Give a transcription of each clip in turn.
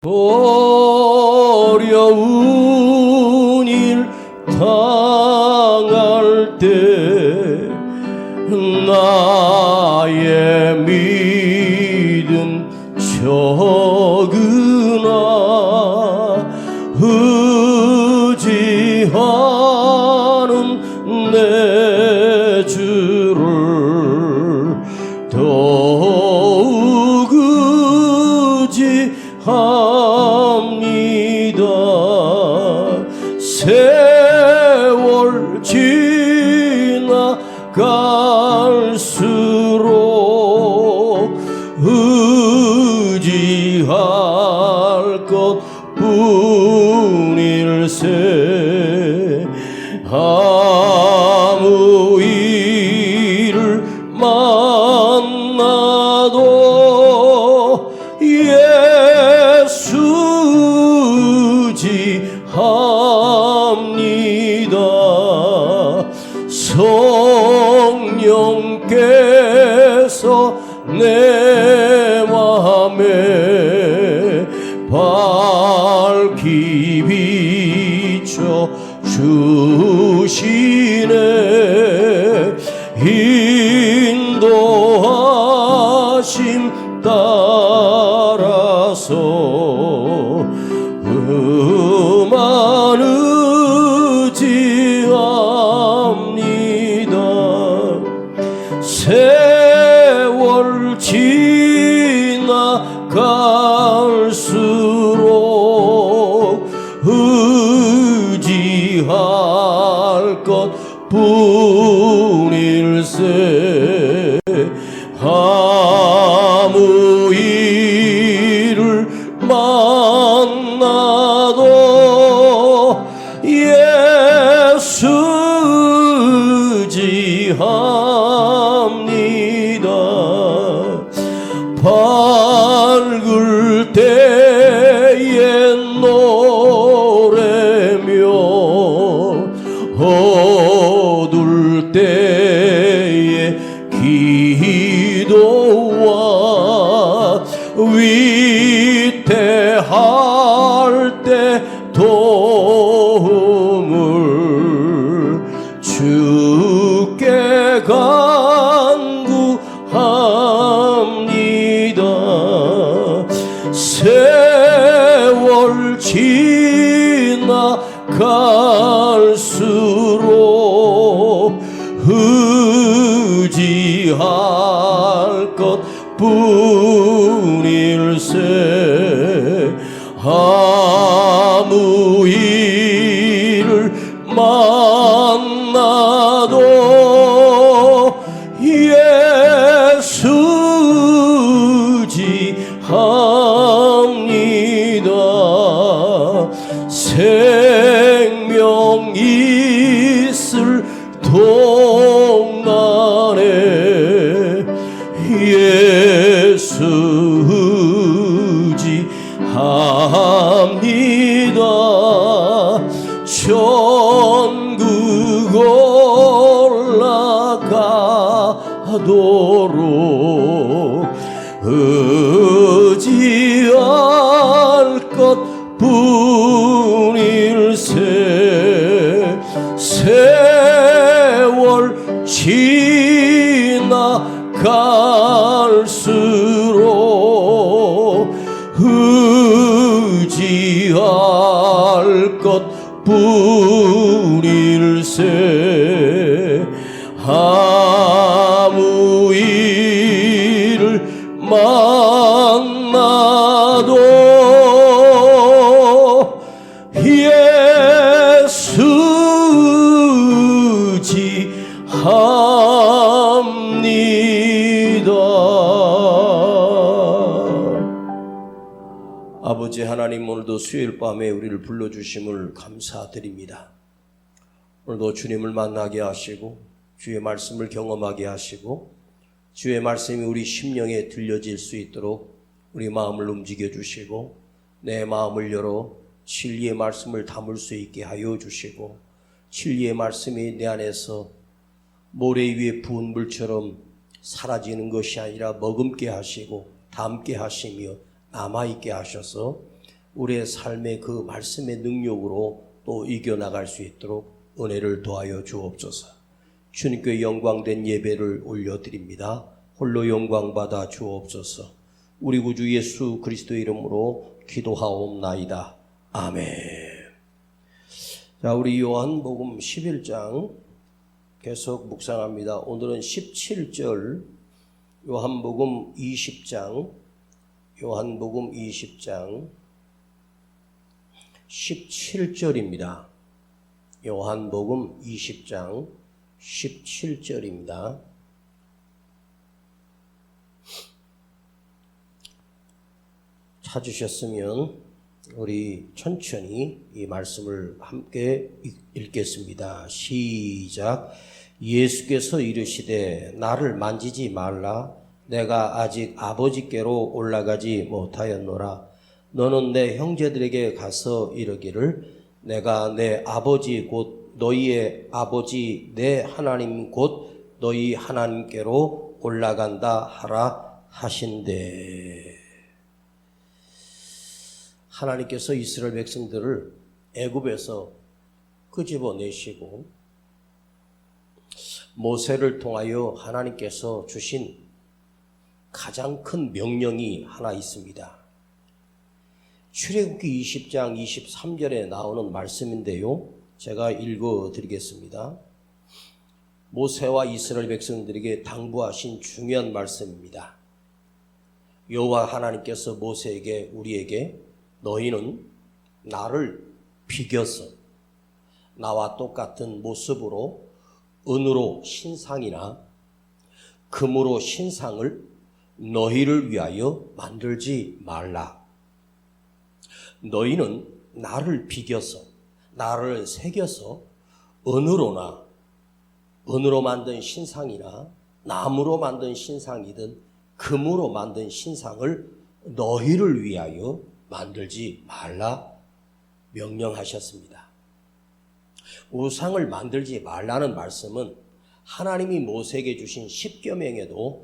어려운 일 당할 때 나의 믿음 적으나 의지하는 내 주를 더욱 의지합니다. 세월 지나갈수록 의지할 것뿐일세. 아무 일을 만나도 예수 의지합니다. 성령께서 내 마음에 밝히 비춰 주시네. 인도하심 따라서 그만 의지합니다. 세월 지나갈수록 의지할 것뿐일세. 아무 일을 만나도 예수 의지합니다. 밝을 때에 노래며 어두울 때에 기도와 위태할 때 도움을 주께 간구합니다. 세월 지나갈수록 의지할 것뿐일세. 아무 일을 만나도 예수 의지합니다. 생명 있을 동안에 예수 의지합니다. 천국 올라가도록 의지할 것뿐일세. 세월 지나갈수록 의지할 것뿐일세. 아무 일을 만나도 예수 의지합니다. 아버지 하나님, 오늘도 수요일 밤에 우리를 불러주심을 감사드립니다. 오늘도 주님을 만나게 하시고 주의 말씀을 경험하게 하시고 주의 말씀이 우리 심령에 들려질 수 있도록 우리 마음을 움직여 주시고 내 마음을 열어 진리의 말씀을 담을 수 있게 하여 주시고 진리의 말씀이 내 안에서 모래 위에 부은 물처럼 사라지는 것이 아니라 머금게 하시고 담게 하시며 남아있게 하셔서 우리의 삶의 그 말씀의 능력으로 또 이겨나갈 수 있도록 은혜를 도하여 주옵소서. 주님께 영광된 예배를 올려드립니다. 홀로 영광받아 주옵소서. 우리 구주 예수 그리스도의 이름으로 기도하옵나이다. 아멘. 자, 우리 요한복음 11장 계속 묵상합니다. 오늘은 17절, 요한복음 20장 17절입니다. 요한복음 20장 17절입니다. 찾으셨으면 우리 천천히 이 말씀을 함께 읽겠습니다. 시작. 예수께서 이르시되 나를 만지지 말라. 내가 아직 아버지께로 올라가지 못하였노라. 너는 내 형제들에게 가서 이르기를 내가 내 아버지 곧 너희의 아버지 내 하나님 곧 너희 하나님께로 올라간다 하라 하신대. 하나님께서 이스라엘 백성들을 애굽에서 끄집어내시고 모세를 통하여 하나님께서 주신 가장 큰 명령이 하나 있습니다. 출애굽기 20장 23절에 나오는 말씀인데요. 제가 읽어드리겠습니다. 모세와 이스라엘 백성들에게 당부하신 중요한 말씀입니다. 여호와 하나님께서 모세에게 우리에게 너희는 나를 비겨서 나와 똑같은 모습으로 은으로 신상이나 금으로 신상을 너희를 위하여 만들지 말라. 너희는 나를 비겨서 나를 새겨서 은으로 만든 신상이나 나무로 만든 신상이든 금으로 만든 신상을 너희를 위하여 만들지 말라 명령하셨습니다. 우상을 만들지 말라는 말씀은 하나님이 모세에게 주신 10계명에도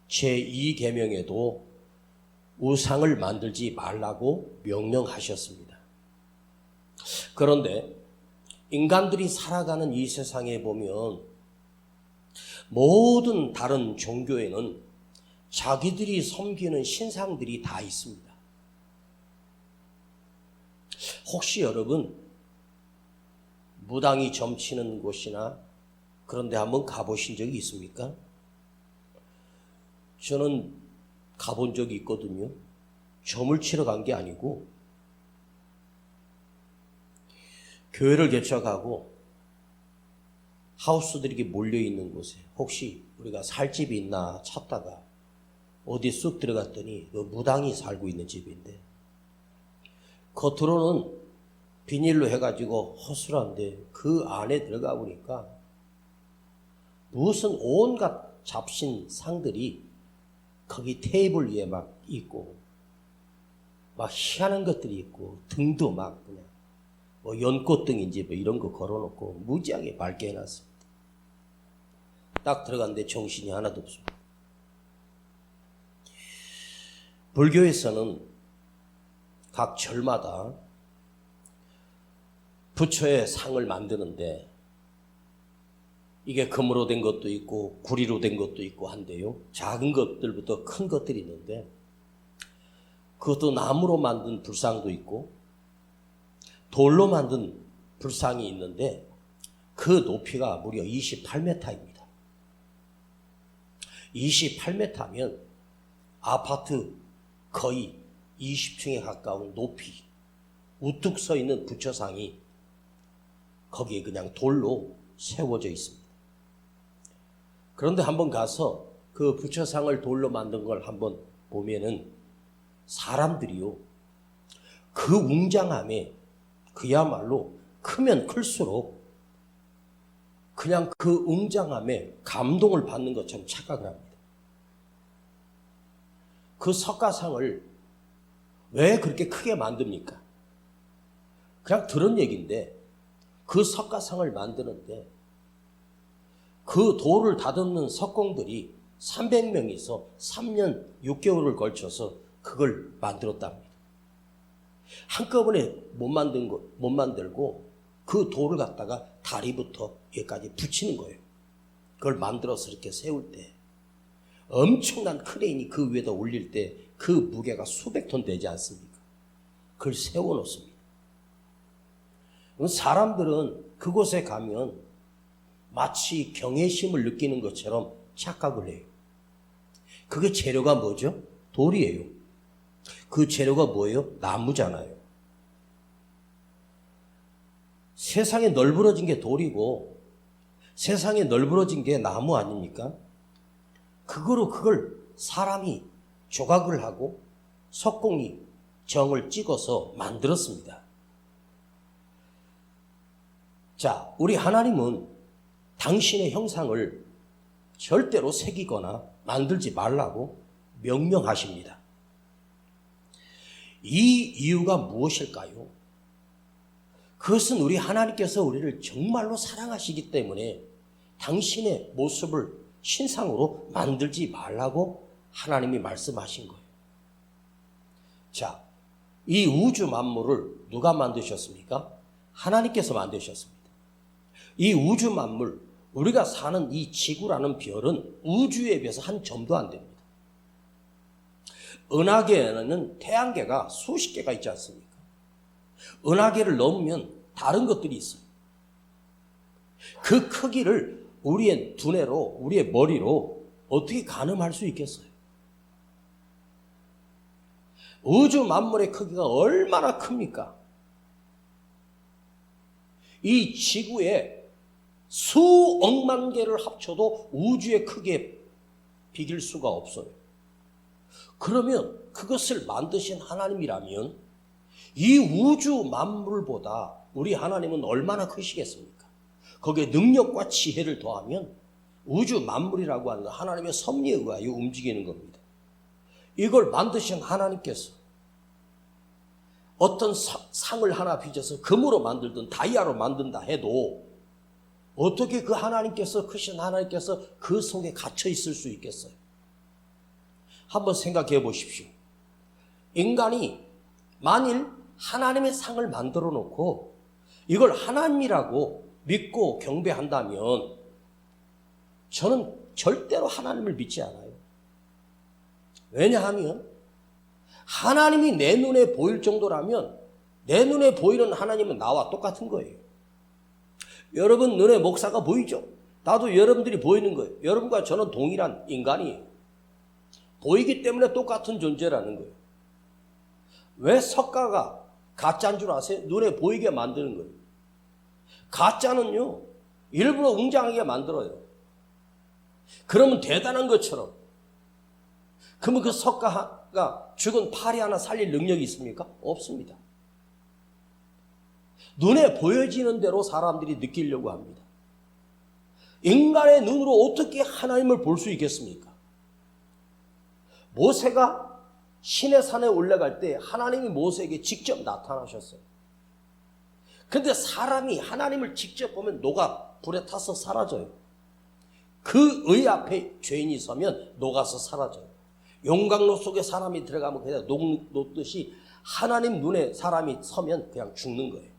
제2계명에도 우상을 만들지 말라고 명령하셨습니다. 그런데 인간들이 살아가는 이 세상에 보면 모든 다른 종교에는 자기들이 섬기는 신상들이 다 있습니다. 혹시 여러분 무당이 점치는 곳이나 그런 데 한번 가보신 적이 있습니까? 저는 가본 적이 있거든요. 점을 치러 간 게 아니고 교회를 개척하고 하우스들이 이렇게 몰려있는 곳에 혹시 우리가 살 집이 있나 찾다가 어디 쑥 들어갔더니 무당이 살고 있는 집인데 겉으로는 비닐로 해가지고 허술한데 그 안에 들어가 보니까 무슨 온갖 잡신 상들이 거기 테이블 위에 막 있고 막 희한한 것들이 있고 등도 막 그냥 뭐 연꽃등인지 뭐 이런 거 걸어놓고 무지하게 밝게 해놨습니다. 딱 들어갔는데 정신이 하나도 없습니다. 불교에서는 각 절마다 부처의 상을 만드는데 이게 금으로 된 것도 있고 구리로 된 것도 있고 한데요. 작은 것들부터 큰 것들이 있는데 그것도 나무로 만든 불상도 있고 돌로 만든 불상이 있는데 그 높이가 무려 28m입니다. 28m면 아파트 거의 20층에 가까운 높이 우뚝 서 있는 부처상이 거기에 그냥 돌로 세워져 있습니다. 그런데 한번 가서 그 부처상을 돌로 만든 걸 한번 보면은 사람들이요 그 웅장함에 그야말로 크면 클수록 그냥 그 웅장함에 감동을 받는 것처럼 착각을 합니다. 그 석가상을 왜 그렇게 크게 만듭니까? 그냥 들은 얘기인데 그 석가상을 만드는데 그 돌을 다듬는 석공들이 300명이서 3년 6개월을 걸쳐서 그걸 만들었답니다. 한꺼번에 못 만들고 그 돌을 갖다가 다리부터 여기까지 붙이는 거예요. 그걸 만들어서 이렇게 세울 때 엄청난 크레인이 그 위에다 올릴 때 그 무게가 수백 톤 되지 않습니까? 그걸 세워놓습니다. 사람들은 그곳에 가면 마치 경외심을 느끼는 것처럼 착각을 해요. 그게 재료가 뭐죠? 돌이에요. 그 재료가 뭐예요? 나무잖아요. 세상에 널브러진 게 돌이고 세상에 널브러진 게 나무 아닙니까? 그걸 사람이 조각을 하고 석공이 정을 찍어서 만들었습니다. 자, 우리 하나님은 당신의 형상을 절대로 새기거나 만들지 말라고 명령하십니다. 이 이유가 무엇일까요? 그것은 우리 하나님께서 우리를 정말로 사랑하시기 때문에 당신의 모습을 신상으로 만들지 말라고 하나님이 말씀하신 거예요. 자, 이 우주 만물을 누가 만드셨습니까? 하나님께서 만드셨습니다. 이 우주 만물, 우리가 사는 이 지구라는 별은 우주에 비해서 한 점도 안 됩니다. 은하계에는 태양계가 수십 개가 있지 않습니까? 은하계를 넘으면 다른 것들이 있어요. 그 크기를 우리의 두뇌로, 우리의 머리로 어떻게 가늠할 수 있겠어요? 우주 만물의 크기가 얼마나 큽니까? 이 지구에 수억만 개를 합쳐도 우주의 크기에 비길 수가 없어요. 그러면 그것을 만드신 하나님이라면 이 우주 만물보다 우리 하나님은 얼마나 크시겠습니까? 거기에 능력과 지혜를 더하면 우주 만물이라고 하는 건 하나님의 섭리에 의하여 움직이는 겁니다. 이걸 만드신 하나님께서 어떤 상을 하나 빚어서 금으로 만들든 다이아로 만든다 해도 어떻게 그 하나님께서, 크신 하나님께서 그 속에 갇혀 있을 수 있겠어요? 한번 생각해 보십시오. 인간이 만일 하나님의 상을 만들어 놓고 이걸 하나님이라고 믿고 경배한다면 저는 절대로 하나님을 믿지 않아요. 왜냐하면 하나님이 내 눈에 보일 정도라면 내 눈에 보이는 하나님은 나와 똑같은 거예요. 여러분 눈에 목사가 보이죠? 나도 여러분들이 보이는 거예요. 여러분과 저는 동일한 인간이에요. 보이기 때문에 똑같은 존재라는 거예요. 왜 석가가 가짜인 줄 아세요? 눈에 보이게 만드는 거예요. 가짜는요, 일부러 웅장하게 만들어요. 그러면 대단한 것처럼. 그러면 그 석가가 죽은 파리 하나 살릴 능력이 있습니까? 없습니다. 눈에 보여지는 대로 사람들이 느끼려고 합니다. 인간의 눈으로 어떻게 하나님을 볼 수 있겠습니까? 모세가 시내산에 올라갈 때 하나님이 모세에게 직접 나타나셨어요. 그런데 사람이 하나님을 직접 보면 녹아 불에 타서 사라져요. 그 의 앞에 죄인이 서면 녹아서 사라져요. 용광로 속에 사람이 들어가면 그냥 녹듯이 하나님 눈에 사람이 서면 그냥 죽는 거예요.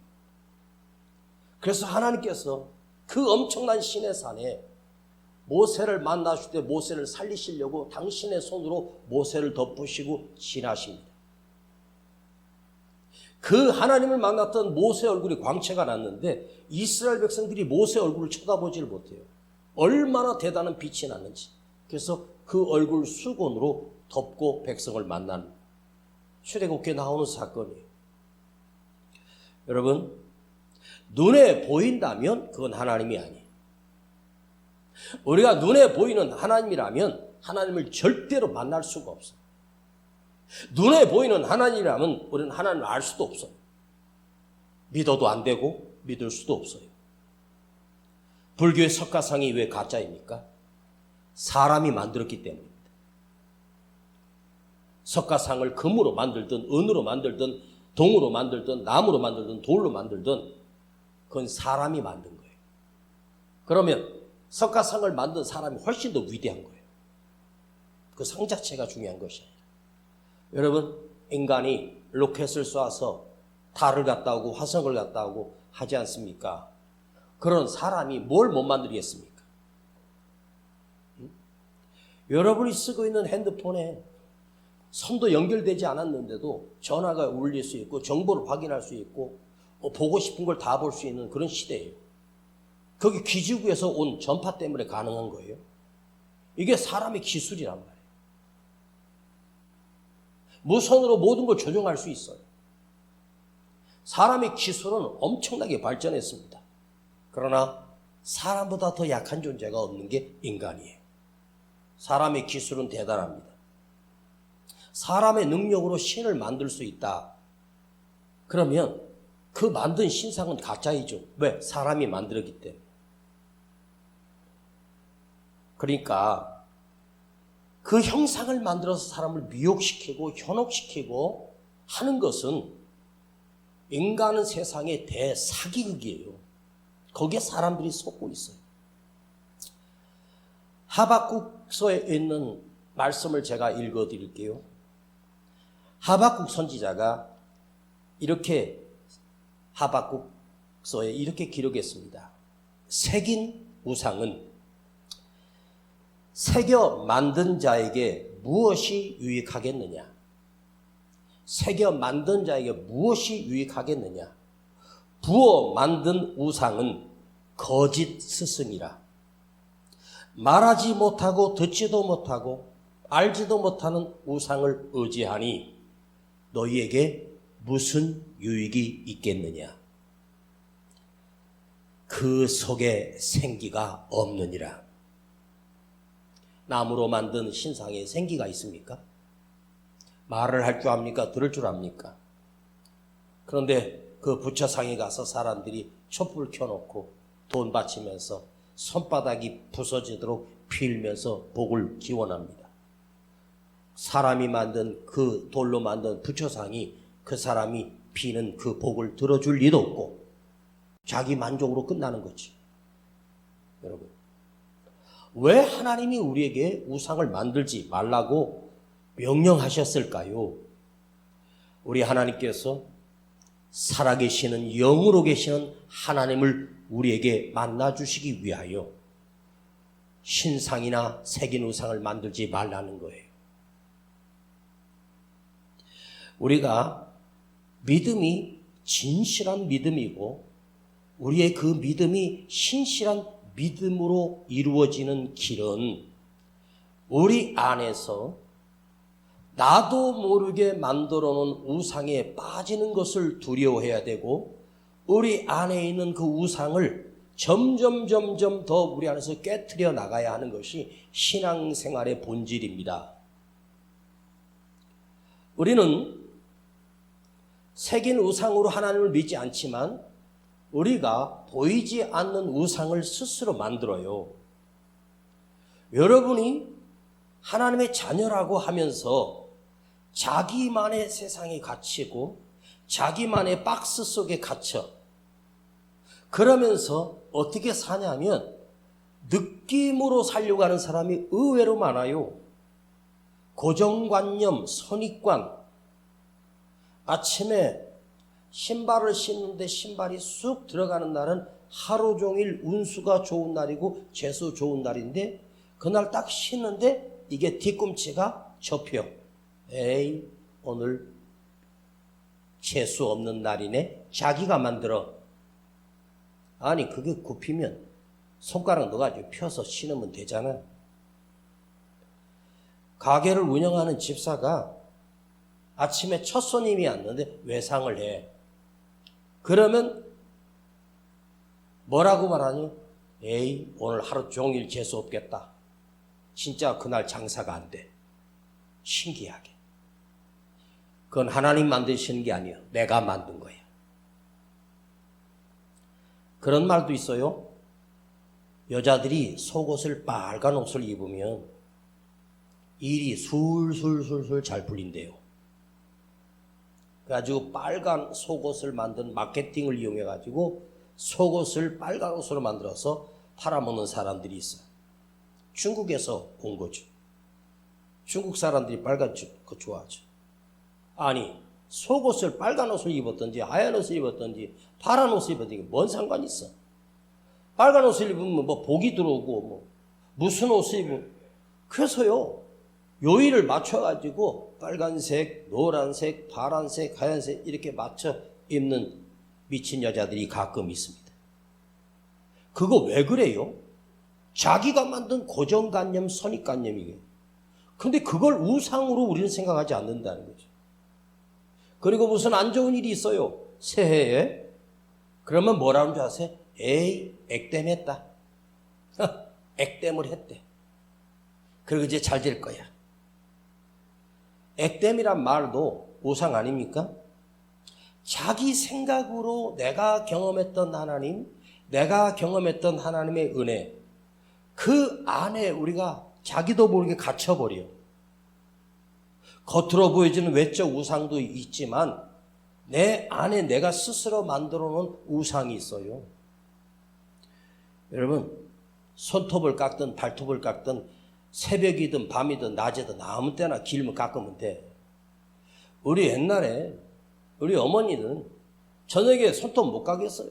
그래서 하나님께서 그 엄청난 시내산에 모세를 만나실 때 모세를 살리시려고 당신의 손으로 모세를 덮으시고 지나십니다. 그 하나님을 만났던 모세 얼굴이 광채가 났는데 이스라엘 백성들이 모세 얼굴을 쳐다보지를 못해요. 얼마나 대단한 빛이 나는지. 그래서 그 얼굴 수건으로 덮고 백성을 만난 출애굽기에 나오는 사건이에요. 여러분, 눈에 보인다면 그건 하나님이 아니에요. 우리가 눈에 보이는 하나님이라면 하나님을 절대로 만날 수가 없어요. 눈에 보이는 하나님이라면 우리는 하나님을 알 수도 없어요. 믿어도 안 되고 믿을 수도 없어요. 불교의 석가상이 왜 가짜입니까? 사람이 만들었기 때문입니다. 석가상을 금으로 만들든 은으로 만들든 동으로 만들든 나무로 만들든 돌로 만들든 그건 사람이 만든 거예요. 그러면 석가상을 만든 사람이 훨씬 더 위대한 거예요. 그 상 자체가 중요한 것이 아니라. 여러분, 인간이 로켓을 쏴서 달을 갔다 오고 화성을 갔다 오고 하지 않습니까? 그런 사람이 뭘 못 만들겠습니까? 여러분이 쓰고 있는 핸드폰에 선도 연결되지 않았는데도 전화가 울릴 수 있고 정보를 확인할 수 있고 보고 싶은 걸 다 볼 수 있는 그런 시대예요. 거기 기지국에서 온 전파 때문에 가능한 거예요. 이게 사람의 기술이란 말이에요. 무선으로 모든 걸 조종할 수 있어요. 사람의 기술은 엄청나게 발전했습니다. 그러나 사람보다 더 약한 존재가 없는 게 인간이에요. 사람의 기술은 대단합니다. 사람의 능력으로 신을 만들 수 있다. 그러면 그 만든 신상은 가짜이죠. 왜? 사람이 만들었기 때문에. 그러니까 그 형상을 만들어서 사람을 미혹시키고 현혹시키고 하는 것은 인간은 세상의 대사기극이에요. 거기에 사람들이 속고 있어요. 하박국서에 있는 말씀을 제가 읽어드릴게요. 하박국 선지자가 이렇게 하박국서에 이렇게 기록했습니다. 새긴 우상은 새겨 만든 자에게 무엇이 유익하겠느냐? 새겨 만든 자에게 무엇이 유익하겠느냐? 부어 만든 우상은 거짓 스승이라. 말하지 못하고 듣지도 못하고 알지도 못하는 우상을 의지하니 너희에게 무슨 유익이 있겠느냐? 그 속에 생기가 없느니라. 나무로 만든 신상에 생기가 있습니까? 말을 할 줄 압니까? 들을 줄 압니까? 그런데 그 부처상에 가서 사람들이 촛불 켜놓고 돈 바치면서 손바닥이 부서지도록 빌면서 복을 기원합니다. 사람이 만든 그 돌로 만든 부처상이 그 사람이 비는 그 복을 들어줄 리도 없고 자기 만족으로 끝나는 거지. 여러분, 왜 하나님이 우리에게 우상을 만들지 말라고 명령하셨을까요? 우리 하나님께서 살아계시는 영으로 계시는 하나님을 우리에게 만나주시기 위하여 신상이나 새긴 우상을 만들지 말라는 거예요. 우리가 믿음이 진실한 믿음이고 우리의 그 믿음이 신실한 믿음으로 이루어지는 길은 우리 안에서 나도 모르게 만들어 놓은 우상에 빠지는 것을 두려워해야 되고 우리 안에 있는 그 우상을 점점 더 우리 안에서 깨트려 나가야 하는 것이 신앙생활의 본질입니다. 우리는 새긴 우상으로 하나님을 믿지 않지만 우리가 보이지 않는 우상을 스스로 만들어요. 여러분이 하나님의 자녀라고 하면서 자기만의 세상에 갇히고 자기만의 박스 속에 갇혀 그러면서 어떻게 사냐면 느낌으로 살려고 하는 사람이 의외로 많아요. 고정관념, 선입관. 아침에 신발을 신는데 신발이 쑥 들어가는 날은 하루 종일 운수가 좋은 날이고 재수 좋은 날인데 그날 딱 신는데 이게 뒤꿈치가 접혀. 에이, 오늘 재수 없는 날이네. 자기가 만들어. 아니, 그게 굽히면 손가락 넣어가지고 펴서 신으면 되잖아. 가게를 운영하는 집사가 아침에 첫 손님이 왔는데 외상을 해. 그러면 뭐라고 말하니? 에이, 오늘 하루 종일 재수 없겠다. 진짜 그날 장사가 안 돼. 신기하게. 그건 하나님 만드시는 게 아니에요. 내가 만든 거야. 그런 말도 있어요. 여자들이 속옷을 빨간 옷을 입으면 일이 술술술술 잘 풀린대요. 그래가지고 빨간 속옷을 만든 마케팅을 이용해가지고 속옷을 빨간 옷으로 만들어서 팔아먹는 사람들이 있어요. 중국에서 온 거죠. 중국 사람들이 빨간 거 좋아하죠. 아니, 속옷을 빨간 옷을 입었든지 하얀 옷을 입었든지 파란 옷을 입었든지 뭔 상관이 있어. 빨간 옷을 입으면 뭐 복이 들어오고 뭐 무슨 옷을 입으면 그래서요 요일을 맞춰가지고 빨간색, 노란색, 파란색, 하얀색 이렇게 맞춰 입는 미친 여자들이 가끔 있습니다. 그거 왜 그래요? 자기가 만든 고정관념, 선입관념이에요. 근데 그걸 우상으로 우리는 생각하지 않는다는 거죠. 그리고 무슨 안 좋은 일이 있어요. 새해에. 그러면 뭐라는 줄 아세요? 에이, 액땜했다. 액땜을 했대. 그리고 이제 잘 될 거야. 액땜이란 말도 우상 아닙니까? 자기 생각으로 내가 경험했던 하나님, 내가 경험했던 하나님의 은혜, 그 안에 우리가 자기도 모르게 갇혀버려. 겉으로 보여지는 외적 우상도 있지만 내 안에 내가 스스로 만들어 놓은 우상이 있어요. 여러분, 손톱을 깎든 발톱을 깎든 새벽이든 밤이든 낮이든 아무 때나 길면 깎으면 돼. 우리 옛날에 우리 어머니는 저녁에 손톱 못 깎겠어요.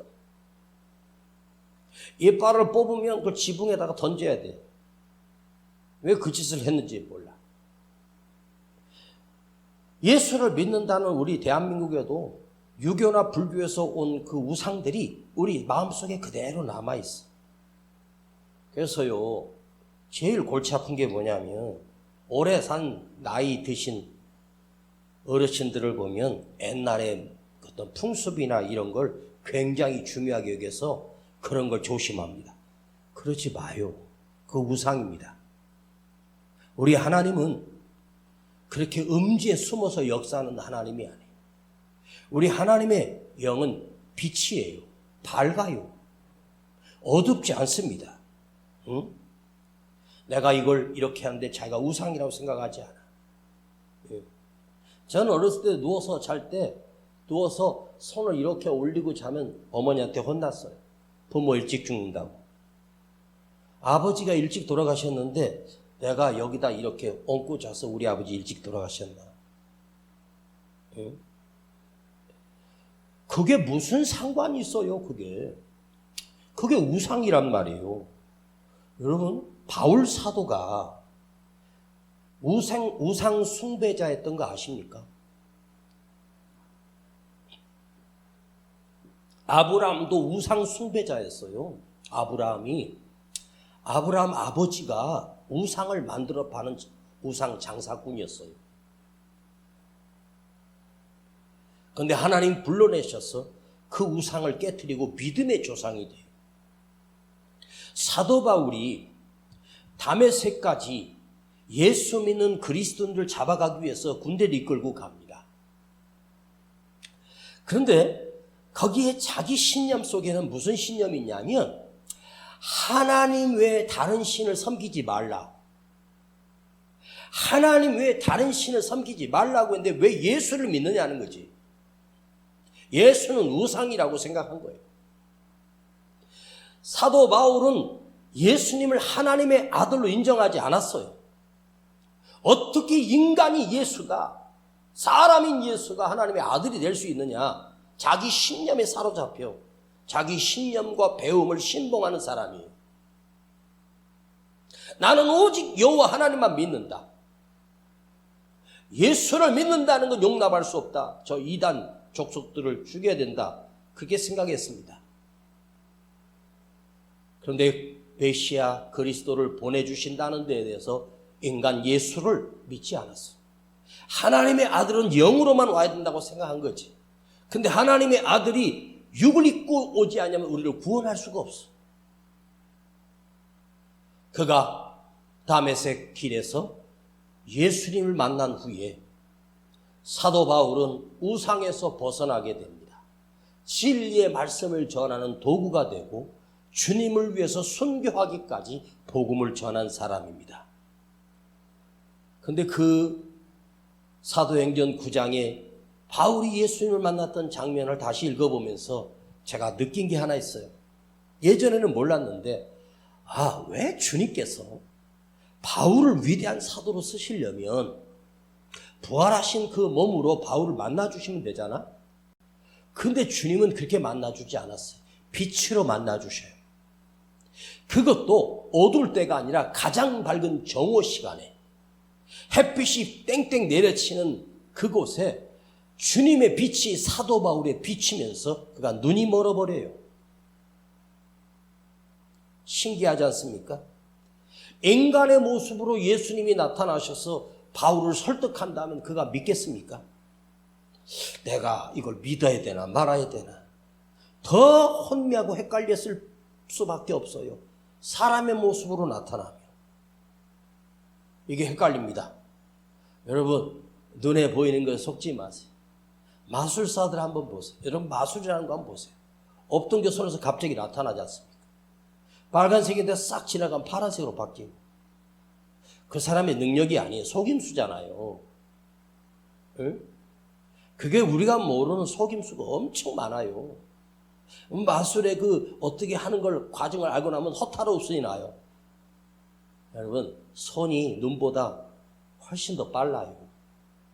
이빨을 뽑으면 그걸 지붕에다가 던져야 돼. 왜 그 짓을 했는지 몰라. 예수를 믿는다는 우리 대한민국에도 유교나 불교에서 온 그 우상들이 우리 마음속에 그대로 남아있어. 그래서요, 제일 골치 아픈 게 뭐냐면 오래 산 나이 드신 어르신들을 보면 옛날에 어떤 풍습이나 이런 걸 굉장히 중요하게 여겨서 그런 걸 조심합니다. 그러지 마요. 그 우상입니다. 우리 하나님은 그렇게 음지에 숨어서 역사하는 하나님이 아니에요. 우리 하나님의 영은 빛이에요. 밝아요. 어둡지 않습니다. 응? 내가 이걸 이렇게 하는데 자기가 우상이라고 생각하지 않아. 저는 어렸을 때 누워서 잘 때 누워서 손을 이렇게 올리고 자면 어머니한테 혼났어요. 부모 일찍 죽는다고. 아버지가 일찍 돌아가셨는데 내가 여기다 이렇게 얹고 자서 우리 아버지 일찍 돌아가셨나. 응? 그게 무슨 상관이 있어요, 그게. 그게 우상이란 말이에요. 여러분, 바울 사도가 우상 숭배자였던 거 아십니까? 아브라함도 우상 숭배자였어요. 아브라함 아버지가 우상을 만들어 파는 우상 장사꾼이었어요. 그런데 하나님 불러내셔서 그 우상을 깨트리고 믿음의 조상이 돼요. 사도 바울이 다메섹까지 예수 믿는 그리스도인들 잡아가기 위해서 군대를 이끌고 갑니다. 그런데 거기에 자기 신념 속에는 무슨 신념이 있냐면 하나님 외에 다른 신을 섬기지 말라. 하나님 외에 다른 신을 섬기지 말라고 했는데 왜 예수를 믿느냐는 거지. 예수는 우상이라고 생각한 거예요. 사도 바울은 예수님을 하나님의 아들로 인정하지 않았어요. 어떻게 인간이 예수가, 사람인 예수가 하나님의 아들이 될 수 있느냐. 자기 신념에 사로잡혀 자기 신념과 배움을 신봉하는 사람이에요. 나는 오직 여호와 하나님만 믿는다. 예수를 믿는다는 건 용납할 수 없다. 저 이단 족속들을 죽여야 된다. 그렇게 생각했습니다. 그런데 메시아 그리스도를 보내주신다는 데에 대해서 인간 예수를 믿지 않았어요. 하나님의 아들은 영으로만 와야 된다고 생각한 거지. 근데 하나님의 아들이 육을 입고 오지 않으면 우리를 구원할 수가 없어. 그가 다메섹 길에서 예수님을 만난 후에 사도 바울은 우상에서 벗어나게 됩니다. 진리의 말씀을 전하는 도구가 되고 주님을 위해서 순교하기까지 복음을 전한 사람입니다. 근데 그 사도행전 9장에 바울이 예수님을 만났던 장면을 다시 읽어보면서 제가 느낀 게 하나 있어요. 예전에는 몰랐는데 왜 주님께서 바울을 위대한 사도로 쓰시려면 부활하신 그 몸으로 바울을 만나주시면 되잖아. 근데 주님은 그렇게 만나주지 않았어요. 빛으로 만나주셔요. 그것도 어두울 때가 아니라 가장 밝은 정오 시간에 햇빛이 땡땡 내려치는 그곳에 주님의 빛이 사도 바울에 비치면서 그가 눈이 멀어버려요. 신기하지 않습니까? 인간의 모습으로 예수님이 나타나셔서 바울을 설득한다면 그가 믿겠습니까? 내가 이걸 믿어야 되나 말아야 되나 더 혼미하고 헷갈렸을 수밖에 없어요. 사람의 모습으로 나타나면 이게 헷갈립니다. 여러분 눈에 보이는 것에 속지 마세요. 마술사들 한번 보세요. 여러분 마술이라는 거 한번 보세요. 없던 게 손에서 갑자기 나타나지 않습니까? 빨간색인데 싹 지나가면 파란색으로 바뀌고 그 사람의 능력이 아니에요. 속임수잖아요. 응? 그게 우리가 모르는 속임수가 엄청 많아요. 마술의 그 어떻게 하는 걸 과정을 알고 나면 허탈없이 나요. 여러분 손이 눈보다 훨씬 더 빨라요.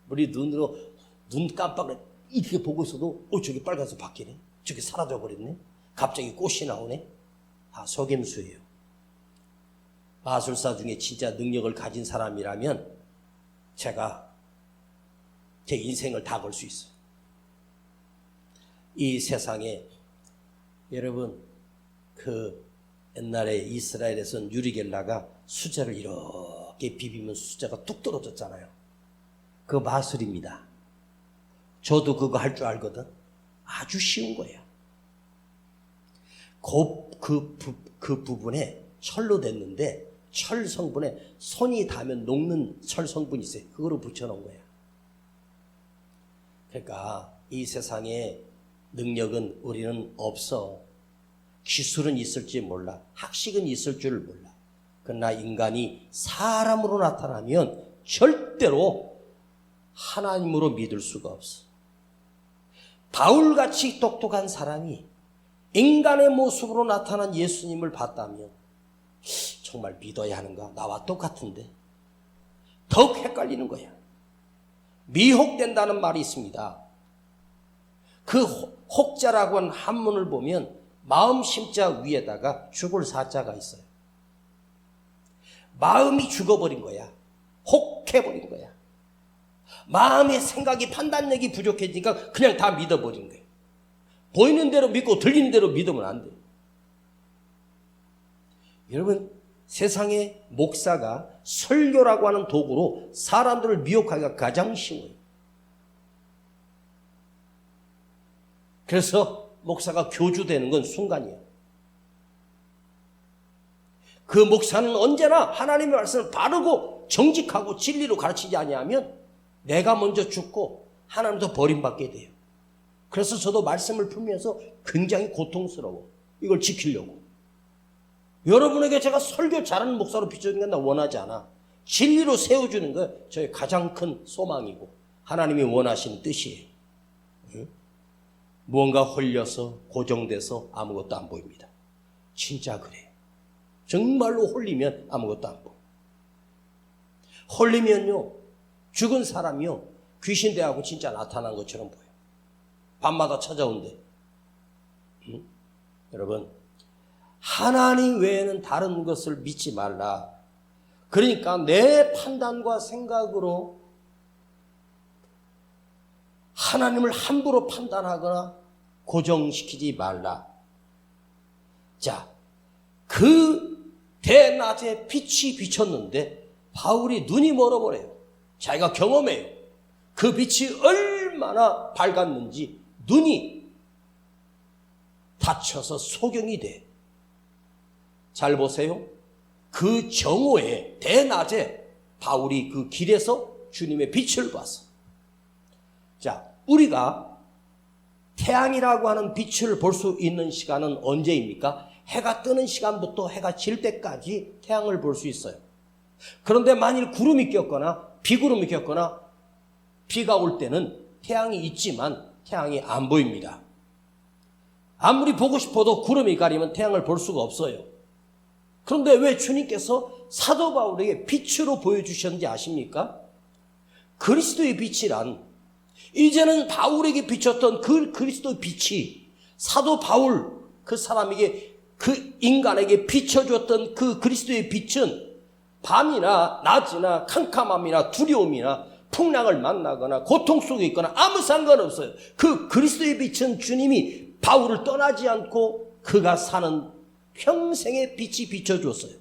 우리 눈으로 눈 깜빡을 이렇게 보고 있어도 저기 빨간색 바뀌네. 저기 사라져 버렸네. 갑자기 꽃이 나오네. 다 속임수예요. 마술사 중에 진짜 능력을 가진 사람이라면 제가 제 인생을 다 걸 수 있어요. 이 세상에 여러분 그 옛날에 이스라엘에서는 유리겔라가 수저를 이렇게 비비면 수저가 뚝 떨어졌잖아요. 그 마술입니다. 저도 그거 할 줄 알거든. 아주 쉬운 거야. 그 부분에 철로 됐는데 철 성분에 손이 닿으면 녹는 철 성분이 있어요. 그거로 붙여놓은 거야. 그러니까 이 세상에 능력은 우리는 없어. 기술은 있을지 몰라. 학식은 있을 줄 몰라. 그러나 인간이 사람으로 나타나면 절대로 하나님으로 믿을 수가 없어. 바울같이 똑똑한 사람이 인간의 모습으로 나타난 예수님을 봤다면 정말 믿어야 하는가? 나와 똑같은데. 더욱 헷갈리는 거야. 미혹된다는 말이 있습니다. 그 혹자라고 하는 한문을 보면 마음 심자 위에다가 죽을 사자가 있어요. 마음이 죽어버린 거야. 혹해버린 거야. 마음의 생각이 판단력이 부족해지니까 그냥 다 믿어버린 거예요. 보이는 대로 믿고 들리는 대로 믿으면 안 돼요. 여러분 세상의 목사가 설교라고 하는 도구로 사람들을 미혹하기가 가장 쉬워요. 그래서 목사가 교주되는 건 순간이에요. 그 목사는 언제나 하나님의 말씀을 바르고 정직하고 진리로 가르치지 아니하면 내가 먼저 죽고 하나님도 버림받게 돼요. 그래서 저도 말씀을 풀면서 굉장히 고통스러워. 이걸 지키려고. 여러분에게 제가 설교 잘하는 목사로 비춰주는 건 나 원하지 않아. 진리로 세워주는 거 저의 가장 큰 소망이고 하나님이 원하시는 뜻이에요. 응? 무언가 홀려서 고정돼서 아무것도 안 보입니다. 진짜 그래요. 정말로 홀리면 아무것도 안 보여. 홀리면요 죽은 사람이요 귀신 대하고 진짜 나타난 것처럼 보여요. 밤마다 찾아온대. 응? 여러분 하나님 외에는 다른 것을 믿지 말라. 그러니까 내 판단과 생각으로 하나님을 함부로 판단하거나 고정시키지 말라. 자, 그 대낮에 빛이 비쳤는데 바울이 눈이 멀어버려요. 자기가 경험해요. 그 빛이 얼마나 밝았는지 눈이 닫혀서 소경이 돼. 잘 보세요. 그 정오에 대낮에 바울이 그 길에서 주님의 빛을 봤어. 자, 우리가 태양이라고 하는 빛을 볼 수 있는 시간은 언제입니까? 해가 뜨는 시간부터 해가 질 때까지 태양을 볼 수 있어요. 그런데 만일 구름이 꼈거나 비구름이 꼈거나 비가 올 때는 태양이 있지만 태양이 안 보입니다. 아무리 보고 싶어도 구름이 가리면 태양을 볼 수가 없어요. 그런데 왜 주님께서 사도 바울에게 빛으로 보여주셨는지 아십니까? 그리스도의 빛이란 이제는 바울에게 비쳤던 그 그리스도의 빛이 사도 바울 그 사람에게 그 인간에게 비춰줬던 그 그리스도의 빛은 밤이나 낮이나 캄캄함이나 두려움이나 풍랑을 만나거나 고통 속에 있거나 아무 상관없어요. 그 그리스도의 빛은 주님이 바울을 떠나지 않고 그가 사는 평생의 빛이 비춰줬어요.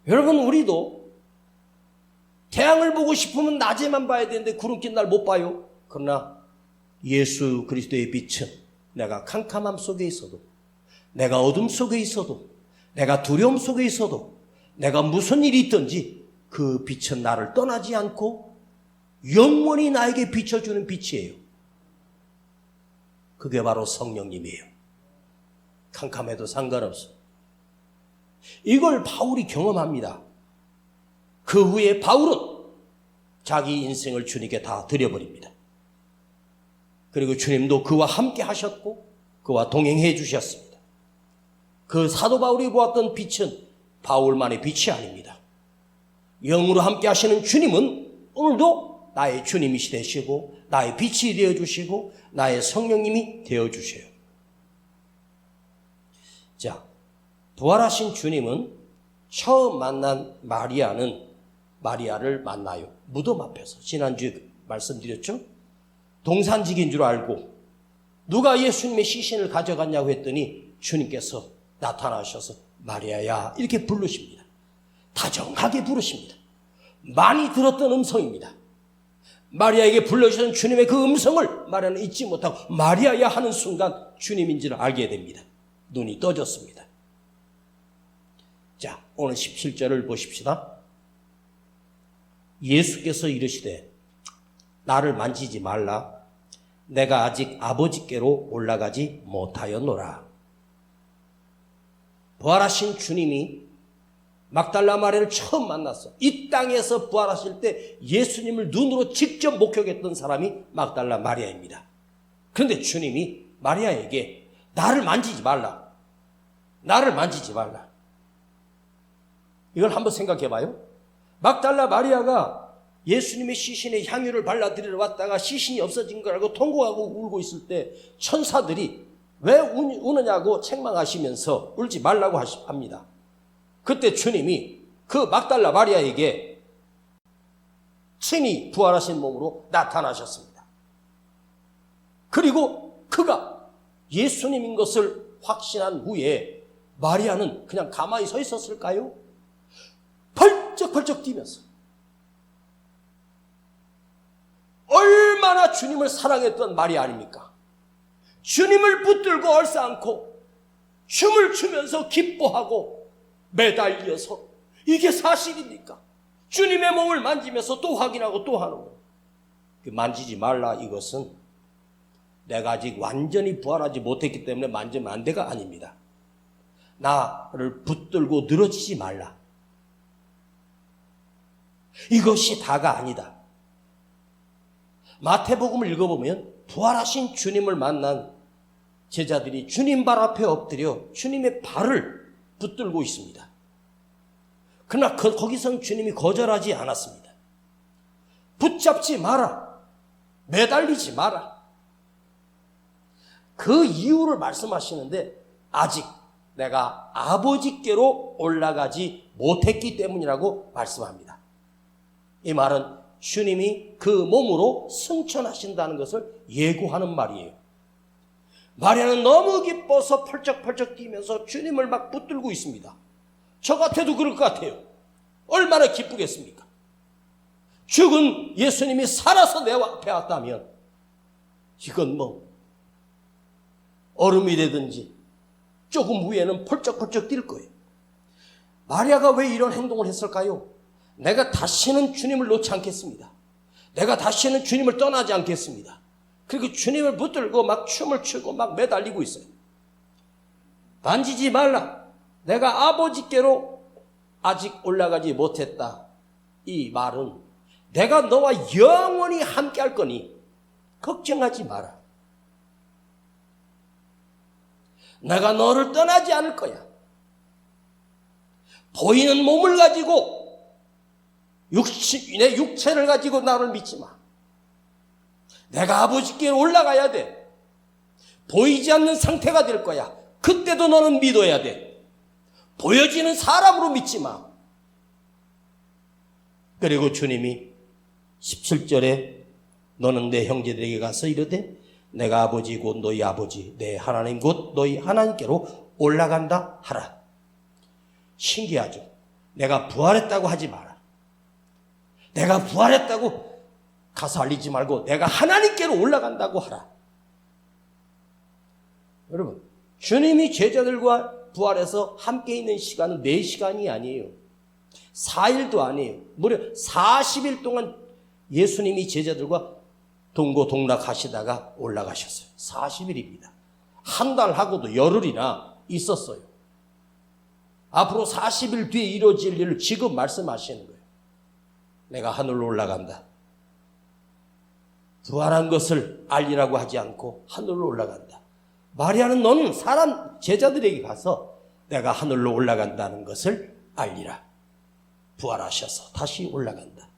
여러분, 우리도 태양을 보고 싶으면 낮에만 봐야 되는데 구름 낀 날 못 봐요. 그러나 예수 그리스도의 빛은 내가 캄캄함 속에 있어도, 내가 어둠 속에 있어도, 내가 두려움 속에 있어도, 내가 무슨 일이 있든지 그 빛은 나를 떠나지 않고 영원히 나에게 비춰주는 빛이에요. 그게 바로 성령님이에요. 캄캄해도 상관없어. 이걸 바울이 경험합니다. 그 후에 바울은 자기 인생을 주님께 다 드려버립니다. 그리고 주님도 그와 함께 하셨고 그와 동행해 주셨습니다. 그 사도 바울이 보았던 빛은 바울만의 빛이 아닙니다. 영으로 함께 하시는 주님은 오늘도 나의 주님이시 되시고 나의 빛이 되어주시고 나의 성령님이 되어주셔요. 자, 부활하신 주님은 처음 만난 마리아를 만나요. 무덤 앞에서. 지난주에 말씀드렸죠? 동산직인 줄 알고 누가 예수님의 시신을 가져갔냐고 했더니 주님께서 나타나셔서 마리아야 이렇게 부르십니다. 다정하게 부르십니다. 많이 들었던 음성입니다. 마리아에게 불러주신 주님의 그 음성을 마리아는 잊지 못하고 마리아야 하는 순간 주님인지를 알게 됩니다. 눈이 떠졌습니다. 자, 오늘 17절을 보십시다. 예수께서 이르시되 나를 만지지 말라. 내가 아직 아버지께로 올라가지 못하였노라. 부활하신 주님이 막달라 마리아를 처음 만났어. 이 땅에서 부활하실 때 예수님을 눈으로 직접 목격했던 사람이 막달라 마리아입니다. 그런데 주님이 마리아에게 나를 만지지 말라. 나를 만지지 말라. 이걸 한번 생각해 봐요. 막달라 마리아가 예수님의 시신에 향유를 발라드리러 왔다가 시신이 없어진 걸 알고 통곡하고 울고 있을 때 천사들이 왜 우느냐고 책망하시면서 울지 말라고 합니다. 그때 주님이 그 막달라 마리아에게 친히 부활하신 몸으로 나타나셨습니다. 그리고 그가 예수님인 것을 확신한 후에 마리아는 그냥 가만히 서 있었을까요? 펄쩍펄쩍 뛰면서 얼마나 주님을 사랑했던 마리아 아닙니까? 주님을 붙들고 얼싸안고 춤을 추면서 기뻐하고 매달려서 이게 사실입니까? 주님의 몸을 만지면서 또 확인하고 또 하는 거예요. 만지지 말라 이것은 내가 아직 완전히 부활하지 못했기 때문에 만지면 안 돼가 아닙니다. 나를 붙들고 늘어지지 말라. 이것이 다가 아니다. 마태복음을 읽어보면 부활하신 주님을 만난 제자들이 주님 발 앞에 엎드려 주님의 발을 붙들고 있습니다. 그러나 거기선 주님이 거절하지 않았습니다. 붙잡지 마라. 매달리지 마라. 그 이유를 말씀하시는데 아직 내가 아버지께로 올라가지 못했기 때문이라고 말씀합니다. 이 말은 주님이 그 몸으로 승천하신다는 것을 예고하는 말이에요. 마리아는 너무 기뻐서 펄쩍펄쩍 뛰면서 주님을 막 붙들고 있습니다. 저 같아도 그럴 것 같아요. 얼마나 기쁘겠습니까? 죽은 예수님이 살아서 내 앞에 왔다면 이건 뭐 얼음이 되든지 조금 후에는 펄쩍펄쩍 뛸 거예요. 마리아가 왜 이런 행동을 했을까요? 내가 다시는 주님을 놓지 않겠습니다. 내가 다시는 주님을 떠나지 않겠습니다. 그리고 주님을 붙들고 막 춤을 추고 막 매달리고 있어요. 만지지 말라. 내가 아버지께로 아직 올라가지 못했다. 이 말은 내가 너와 영원히 함께 할 거니 걱정하지 마라. 내가 너를 떠나지 않을 거야. 보이는 몸을 가지고 내 육체를 가지고 나를 믿지 마. 내가 아버지께 올라가야 돼. 보이지 않는 상태가 될 거야. 그때도 너는 믿어야 돼. 보여지는 사람으로 믿지 마. 그리고 주님이 17절에 너는 내 형제들에게 가서 이르되 내가 아버지 곧 너희 아버지 내 하나님 곧 너희 하나님께로 올라간다 하라. 신기하죠. 내가 부활했다고 하지 마라. 내가 부활했다고 가서 알리지 말고 내가 하나님께로 올라간다고 하라. 여러분, 주님이 제자들과 부활해서 함께 있는 시간은 4시간이 아니에요. 4일도 아니에요. 무려 40일 동안 예수님이 제자들과 동고동락하시다가 올라가셨어요. 40일입니다. 한 달하고도 열흘이나 있었어요. 앞으로 40일 뒤에 이루어질 일을 지금 말씀하시는 거예요. 내가 하늘로 올라간다. 부활한 것을 알리라고 하지 않고 하늘로 올라간다. 마리아는 너는 사람 제자들에게 가서 내가 하늘로 올라간다는 것을 알리라. 부활하셔서 다시 올라간다.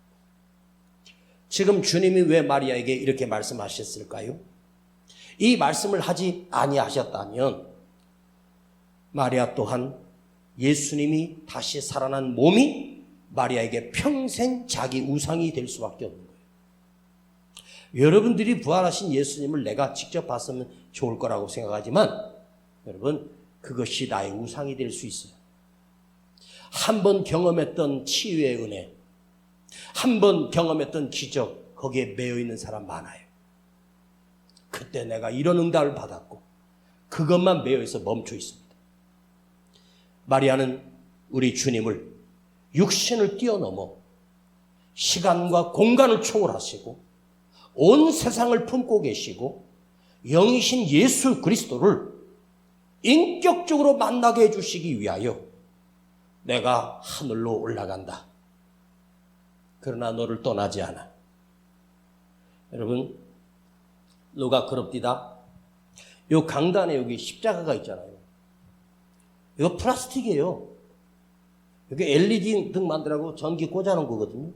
지금 주님이 왜 마리아에게 이렇게 말씀하셨을까요? 이 말씀을 하지 아니하셨다면 마리아 또한 예수님이 다시 살아난 몸이 마리아에게 평생 자기 우상이 될 수밖에 없는 거예요. 여러분들이 부활하신 예수님을 내가 직접 봤으면 좋을 거라고 생각하지만 여러분, 그것이 나의 우상이 될 수 있어요. 한 번 경험했던 치유의 은혜, 한 번 경험했던 기적, 거기에 매여 있는 사람 많아요. 그때 내가 이런 응답을 받았고 그것만 매여 있어 멈춰 있습니다. 마리아는 우리 주님을 육신을 뛰어넘어 시간과 공간을 초월하시고 온 세상을 품고 계시고 영이신 예수 그리스도를 인격적으로 만나게 해주시기 위하여 내가 하늘로 올라간다. 그러나 너를 떠나지 않아. 여러분, 누가 그럽디다. 요 강단에 여기 십자가가 있잖아요. 이거 플라스틱이에요. 여기 LED 등 만들라고 전기 꽂아놓은 거거든요.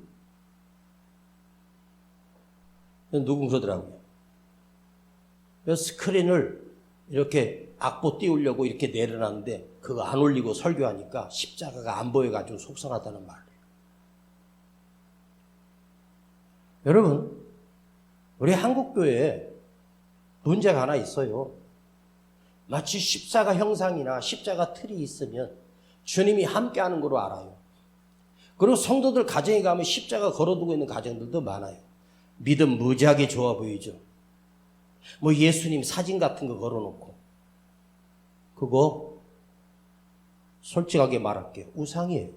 누군 그러더라고요. 스크린을 이렇게 악보 띄우려고 이렇게 내려놨는데 그거 안 올리고 설교하니까 십자가가 안 보여가지고 속상하다는 말이에요. 여러분, 우리 한국교회에 문제가 하나 있어요. 마치 십자가 형상이나 십자가 틀이 있으면 주님이 함께하는 걸로 알아요. 그리고 성도들 가정에 가면 십자가 걸어두고 있는 가정들도 많아요. 믿음 무지하게 좋아 보이죠. 뭐 예수님 사진 같은 거 걸어놓고. 그거 솔직하게 말할게요. 우상이에요.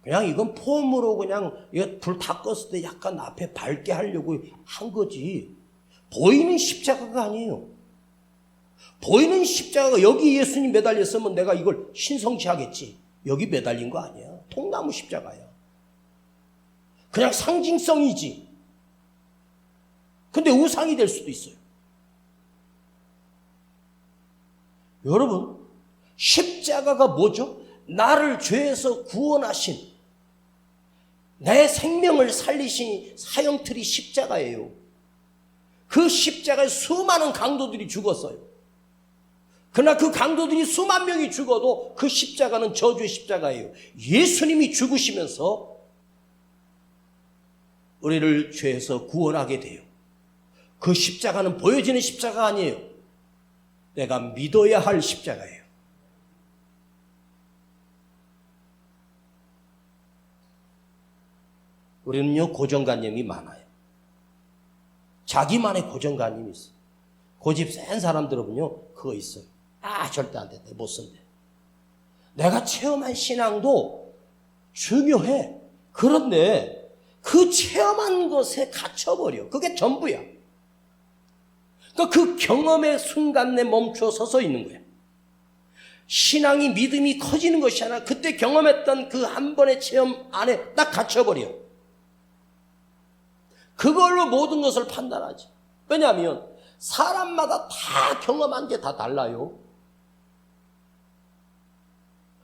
그냥 이건 폼으로 그냥 불 다 껐을 때 약간 앞에 밝게 하려고 한 거지. 보이는 십자가가 아니에요. 보이는 십자가가 여기 예수님 매달렸으면 내가 이걸 신성시하겠지. 여기 매달린 거 아니야. 통나무 십자가야. 그냥 상징성이지. 근데 우상이 될 수도 있어요. 여러분, 십자가가 뭐죠? 나를 죄에서 구원하신, 내 생명을 살리신 사형틀이 십자가예요. 그 십자가에 수많은 강도들이 죽었어요. 그러나 그 강도들이 수만 명이 죽어도 그 십자가는 저주의 십자가예요. 예수님이 죽으시면서 우리를 죄에서 구원하게 돼요. 그 십자가는 보여지는 십자가 아니에요. 내가 믿어야 할 십자가예요. 우리는요, 고정관념이 많아요. 자기만의 고정관념이 있어요. 고집 센 사람들은요, 그거 있어요. 아, 절대 안 된다. 못 쓴대. 내가 체험한 신앙도 중요해. 그런데 그 체험한 것에 갇혀버려. 그게 전부야. 그러니까 그 경험의 순간에 멈춰 서서 있는 거야. 신앙이, 믿음이 커지는 것이 아니라 그때 경험했던 그 한 번의 체험 안에 딱 갇혀버려. 그걸로 모든 것을 판단하지. 왜냐하면 사람마다 다 경험한 게 다 달라요.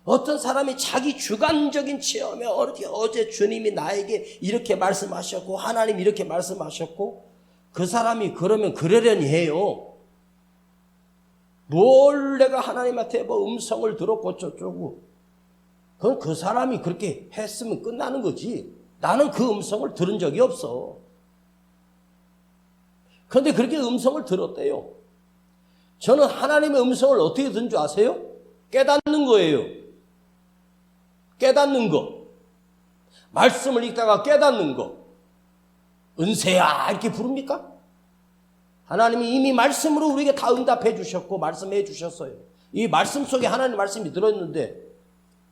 어떤 사람이 자기 주관적인 체험에 어제 주님이 나에게 이렇게 말씀하셨고 하나님 이렇게 말씀하셨고 그 사람이 그러면 그러려니 해요. 뭘 내가 하나님한테 뭐 음성을 들었고 어쩌고. 그건 그 사람이 그렇게 했으면 끝나는 거지. 나는 그 음성을 들은 적이 없어. 그런데 그렇게 음성을 들었대요. 저는 하나님의 음성을 어떻게 듣는 줄 아세요? 깨닫는 거예요. 깨닫는 거. 말씀을 읽다가 깨닫는 거. 은세야 이렇게 부릅니까? 하나님이 이미 말씀으로 우리에게 다 응답해 주셨고 말씀해 주셨어요. 이 말씀 속에 하나님 말씀이 들어있는데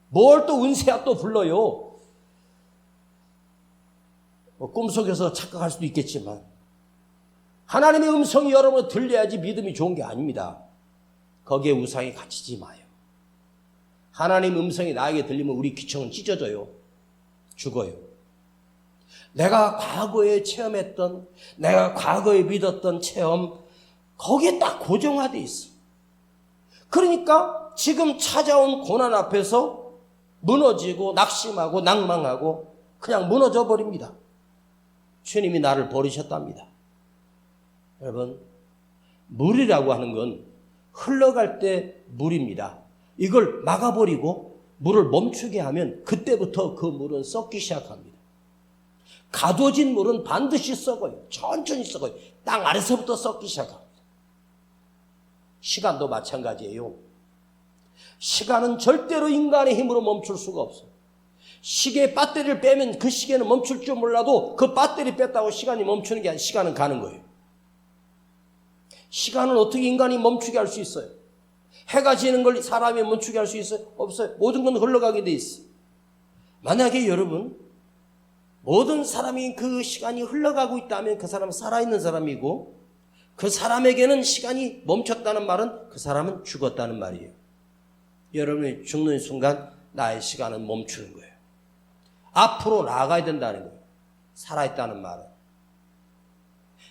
뭘 또 은세야 또 불러요. 꿈속에서 착각할 수도 있겠지만 하나님의 음성이 여러분 들려야지 믿음이 좋은 게 아닙니다. 거기에 우상이 갇히지 마요. 하나님 음성이 나에게 들리면 우리 귀청은 찢어져요. 죽어요. 내가 과거에 체험했던, 내가 과거에 믿었던 체험, 거기에 딱 고정화되어 있어. 그러니까 지금 찾아온 고난 앞에서 무너지고 낙심하고 낭망하고 그냥 무너져 버립니다. 주님이 나를 버리셨답니다. 여러분, 물이라고 하는 건 흘러갈 때 물입니다. 이걸 막아버리고 물을 멈추게 하면 그때부터 그 물은 썩기 시작합니다. 가둬진 물은 반드시 썩어요. 천천히 썩어요. 땅 아래서부터 썩기 시작합니다. 시간도 마찬가지예요. 시간은 절대로 인간의 힘으로 멈출 수가 없어요. 시계의 배터리를 빼면 그 시계는 멈출 줄 몰라도 그 배터리 뺐다고 시간이 멈추는 게 아니라 시간은 가는 거예요. 시간은 어떻게 인간이 멈추게 할 수 있어요? 해가 지는 걸 사람이 멈추게 할 수 있어요? 없어요. 모든 건 흘러가게 돼 있어요. 만약에 여러분 모든 사람이 그 시간이 흘러가고 있다면 그 사람은 살아있는 사람이고 그 사람에게는 시간이 멈췄다는 말은 그 사람은 죽었다는 말이에요. 여러분이 죽는 순간 나의 시간은 멈추는 거예요. 앞으로 나아가야 된다는 거예요. 살아있다는 말은.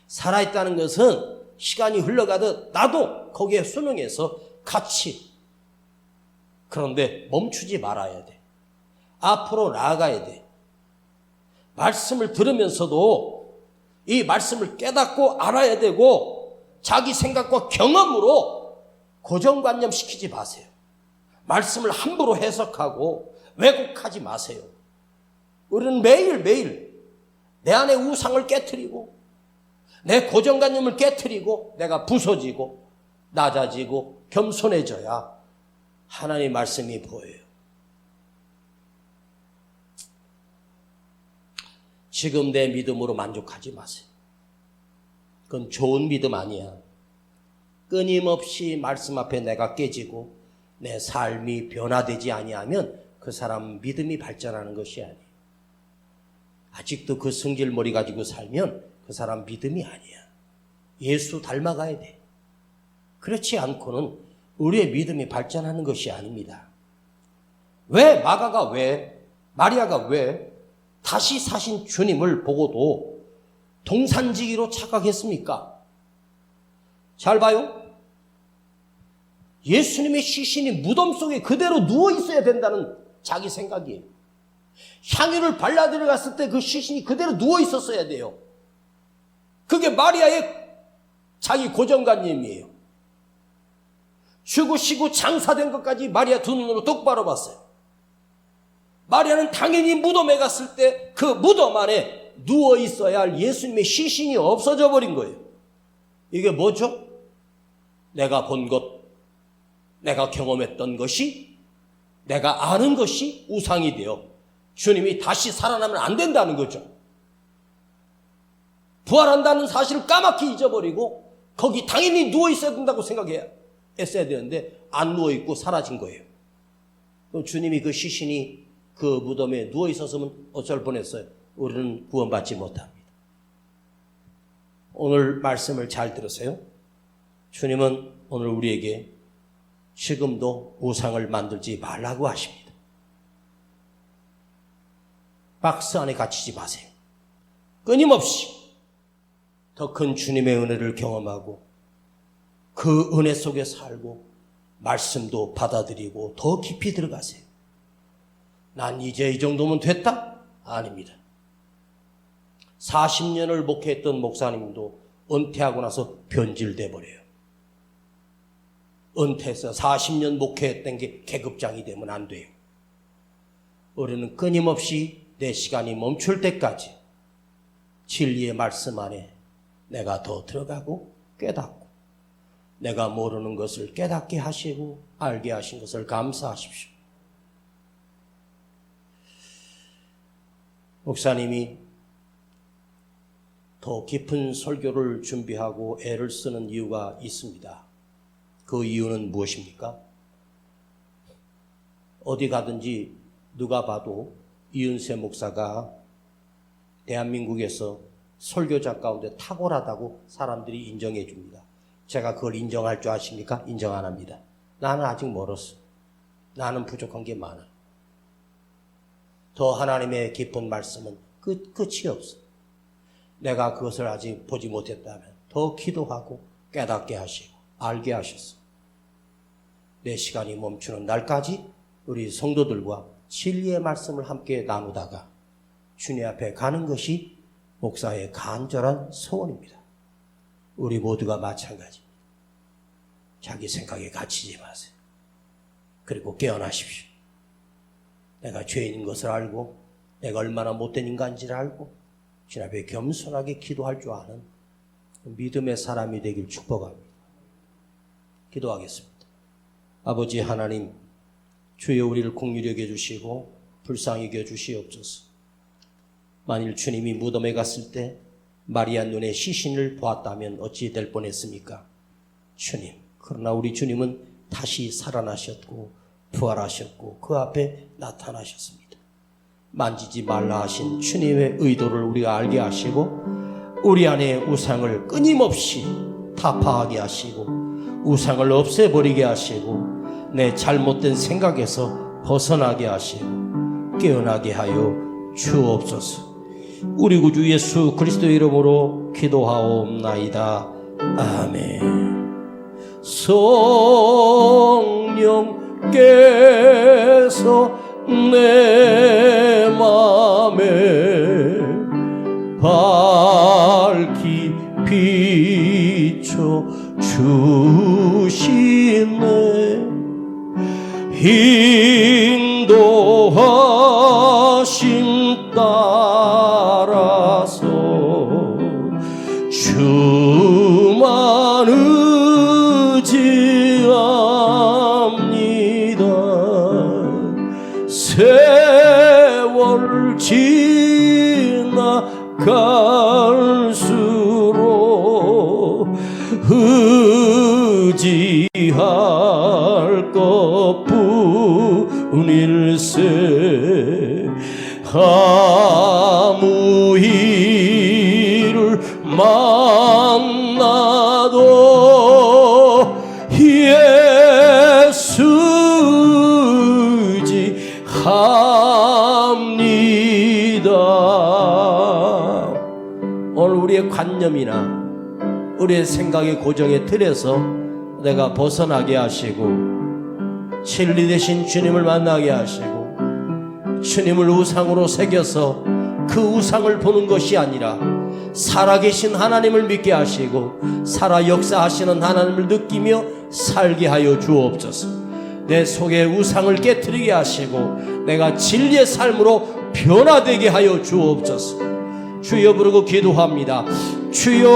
살아있다는 것은 시간이 흘러가듯 나도 거기에 순응해서 같이. 그런데 멈추지 말아야 돼. 앞으로 나아가야 돼. 말씀을 들으면서도 이 말씀을 깨닫고 알아야 되고 자기 생각과 경험으로 고정관념 시키지 마세요. 말씀을 함부로 해석하고 왜곡하지 마세요. 우리는 매일매일 내 안에 우상을 깨트리고 내 고정관념을 깨트리고 내가 부서지고 낮아지고 겸손해져야 하나님의 말씀이 보여요. 지금 내 믿음으로 만족하지 마세요. 그건 좋은 믿음 아니야. 끊임없이 말씀 앞에 내가 깨지고 내 삶이 변화되지 아니하면 그 사람 믿음이 발전하는 것이 아니에요. 아직도 그 승질머리 가지고 살면 그 사람 믿음이 아니야. 예수 닮아가야 돼. 그렇지 않고는 우리의 믿음이 발전하는 것이 아닙니다. 왜 마가가 왜 마리아가 왜 다시 사신 주님을 보고도 동산지기로 착각했습니까? 잘 봐요. 예수님의 시신이 무덤 속에 그대로 누워 있어야 된다는 자기 생각이에요. 향유를 발라 들어갔을 때 그 시신이 그대로 누워 있었어야 돼요. 그게 마리아의 자기 고정관념이에요. 죽으시고 장사된 것까지 마리아 두 눈으로 똑바로 봤어요. 마리아는 당연히 무덤에 갔을 때 그 무덤 안에 누워 있어야 할 예수님의 시신이 없어져 버린 거예요. 이게 뭐죠? 내가 본 것, 내가 경험했던 것이, 내가 아는 것이 우상이 되어 주님이 다시 살아나면 안 된다는 거죠. 부활한다는 사실을 까맣게 잊어버리고 거기 당연히 누워 있어야 된다고 생각했어야 되는데 안 누워 있고 사라진 거예요. 그럼 주님이 그 시신이 그 무덤에 누워 있었으면 어쩔 뻔했어요. 우리는 구원받지 못합니다. 오늘 말씀을 잘 들으세요. 주님은 오늘 우리에게 지금도 우상을 만들지 말라고 하십니다. 박스 안에 갇히지 마세요. 끊임없이 더 큰 주님의 은혜를 경험하고 그 은혜 속에 살고 말씀도 받아들이고 더 깊이 들어가세요. 난 이제 이 정도면 됐다? 아닙니다. 40년을 목회했던 목사님도 은퇴하고 나서 변질돼 버려요. 은퇴해서 40년 목회했던 게 계급장이 되면 안 돼요. 우리는 끊임없이 내 시간이 멈출 때까지 진리의 말씀 안에 내가 더 들어가고 깨닫고, 내가 모르는 것을 깨닫게 하시고 알게 하신 것을 감사하십시오. 목사님이 더 깊은 설교를 준비하고 애를 쓰는 이유가 있습니다. 그 이유는 무엇입니까? 어디 가든지 누가 봐도 이은세 목사가 대한민국에서 설교자 가운데 탁월하다고 사람들이 인정해 줍니다. 제가 그걸 인정할 줄 아십니까? 인정 안 합니다. 나는 아직 멀었어. 나는 부족한 게 많아. 더 하나님의 깊은 말씀은 끝이 없어. 내가 그것을 아직 보지 못했다면 더 기도하고 깨닫게 하시고 알게 하셨어. 내 시간이 멈추는 날까지 우리 성도들과 진리의 말씀을 함께 나누다가 주님 앞에 가는 것이 목사의 간절한 소원입니다. 우리 모두가 마찬가지입니다. 자기 생각에 갇히지 마세요. 그리고 깨어나십시오. 내가 죄인인 것을 알고 내가 얼마나 못된 인간인지를 알고 주님 앞에 겸손하게 기도할 줄 아는 믿음의 사람이 되길 축복합니다. 기도하겠습니다. 아버지 하나님, 주여 우리를 긍휼히 여겨주시고 불쌍히 여겨주시옵소서. 만일 주님이 무덤에 갔을 때 마리아 눈에 시신을 보았다면 어찌 될 뻔했습니까? 주님, 그러나 우리 주님은 다시 살아나셨고 부활하셨고 그 앞에 나타나셨습니다. 만지지 말라 하신 주님의 의도를 우리가 알게 하시고 우리 안에 우상을 끊임없이 타파하게 하시고 우상을 없애버리게 하시고 내 잘못된 생각에서 벗어나게 하시고 깨어나게 하여 주옵소서. 우리 구주 예수 그리스도의 이름으로 기도하옵나이다. 아멘. 성령께서 내 맘에 밝히 비춰 주시네. 인도하심 따라서 주만 의지합니다. 세월 지나갈수록 의지할 것뿐일세. 아무 일을 만나도 예수 의지합니다. 오늘 우리의 관념이나 우리의 생각의 고정의 틀에서 내가 벗어나게 하시고 진리 되신 주님을 만나게 하시고 주님을 우상으로 새겨서 그 우상을 보는 것이 아니라 살아계신 하나님을 믿게 하시고 살아 역사하시는 하나님을 느끼며 살게 하여 주옵소서. 내 속에 우상을 깨트리게 하시고 내가 진리의 삶으로 변화되게 하여 주옵소서. 주여 부르고 기도합니다. 주여.